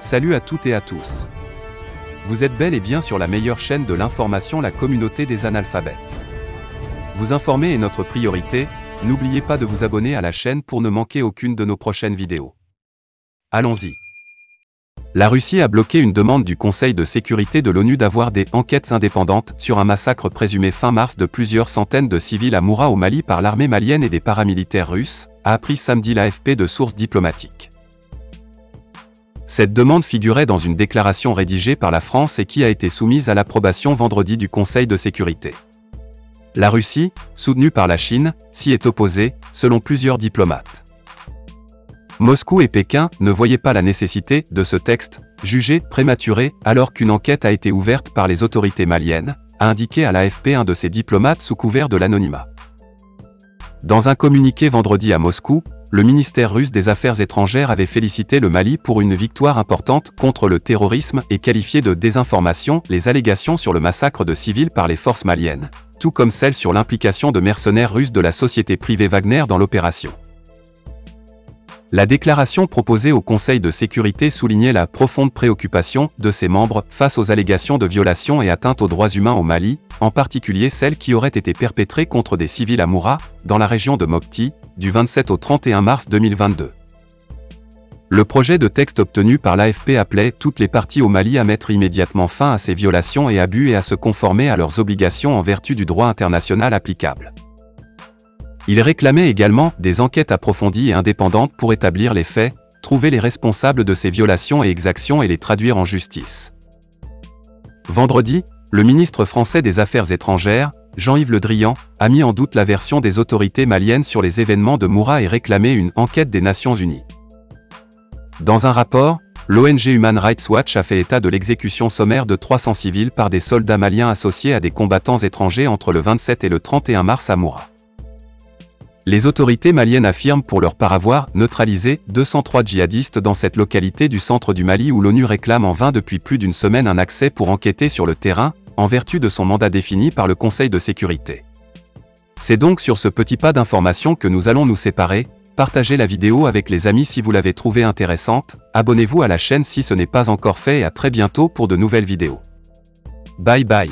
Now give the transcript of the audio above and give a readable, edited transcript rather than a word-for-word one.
Salut à toutes et à tous. Vous êtes bel et bien sur la meilleure chaîne de l'information, la communauté des analphabètes. Vous informer est notre priorité, n'oubliez pas de vous abonner à la chaîne pour ne manquer aucune de nos prochaines vidéos. Allons-y. La Russie a bloqué une demande du Conseil de sécurité de l'ONU d'avoir des enquêtes indépendantes sur un massacre présumé fin mars de plusieurs centaines de civils à Moura au Mali par l'armée malienne et des paramilitaires russes, a appris samedi l'AFP de sources diplomatiques. Cette demande figurait dans une déclaration rédigée par la France et qui a été soumise à l'approbation vendredi du Conseil de sécurité. La Russie, soutenue par la Chine, s'y est opposée, selon plusieurs diplomates. Moscou et Pékin ne voyaient pas la nécessité de ce texte, jugé prématuré alors qu'une enquête a été ouverte par les autorités maliennes, a indiqué à l'AFP un de ces diplomates sous couvert de l'anonymat. Dans un communiqué vendredi à Moscou, le ministère russe des Affaires étrangères avait félicité le Mali pour une victoire importante contre le terrorisme et qualifié de désinformation les allégations sur le massacre de civils par les forces maliennes, tout comme celles sur l'implication de mercenaires russes de la société privée Wagner dans l'opération. La déclaration proposée au Conseil de sécurité soulignait la profonde préoccupation de ses membres face aux allégations de violations et atteintes aux droits humains au Mali, en particulier celles qui auraient été perpétrées contre des civils à Moura, dans la région de Mopti, du 27 au 31 mars 2022. Le projet de texte obtenu par l'AFP appelait toutes les parties au Mali à mettre immédiatement fin à ces violations et abus et à se conformer à leurs obligations en vertu du droit international applicable. Il réclamait également des enquêtes approfondies et indépendantes pour établir les faits, trouver les responsables de ces violations et exactions et les traduire en justice. Vendredi, le ministre français des Affaires étrangères, Jean-Yves Le Drian, a mis en doute la version des autorités maliennes sur les événements de Moura et réclamé une enquête des Nations Unies. Dans un rapport, l'ONG Human Rights Watch a fait état de l'exécution sommaire de 300 civils par des soldats maliens associés à des combattants étrangers entre le 27 et le 31 mars à Moura. Les autorités maliennes affirment pour leur part avoir neutralisé 203 djihadistes dans cette localité du centre du Mali où l'ONU réclame en vain depuis plus d'une semaine un accès pour enquêter sur le terrain, en vertu de son mandat défini par le Conseil de sécurité. C'est donc sur ce petit pas d'information que nous allons nous séparer. Partagez la vidéo avec les amis si vous l'avez trouvée intéressante, abonnez-vous à la chaîne si ce n'est pas encore fait et à très bientôt pour de nouvelles vidéos. Bye bye.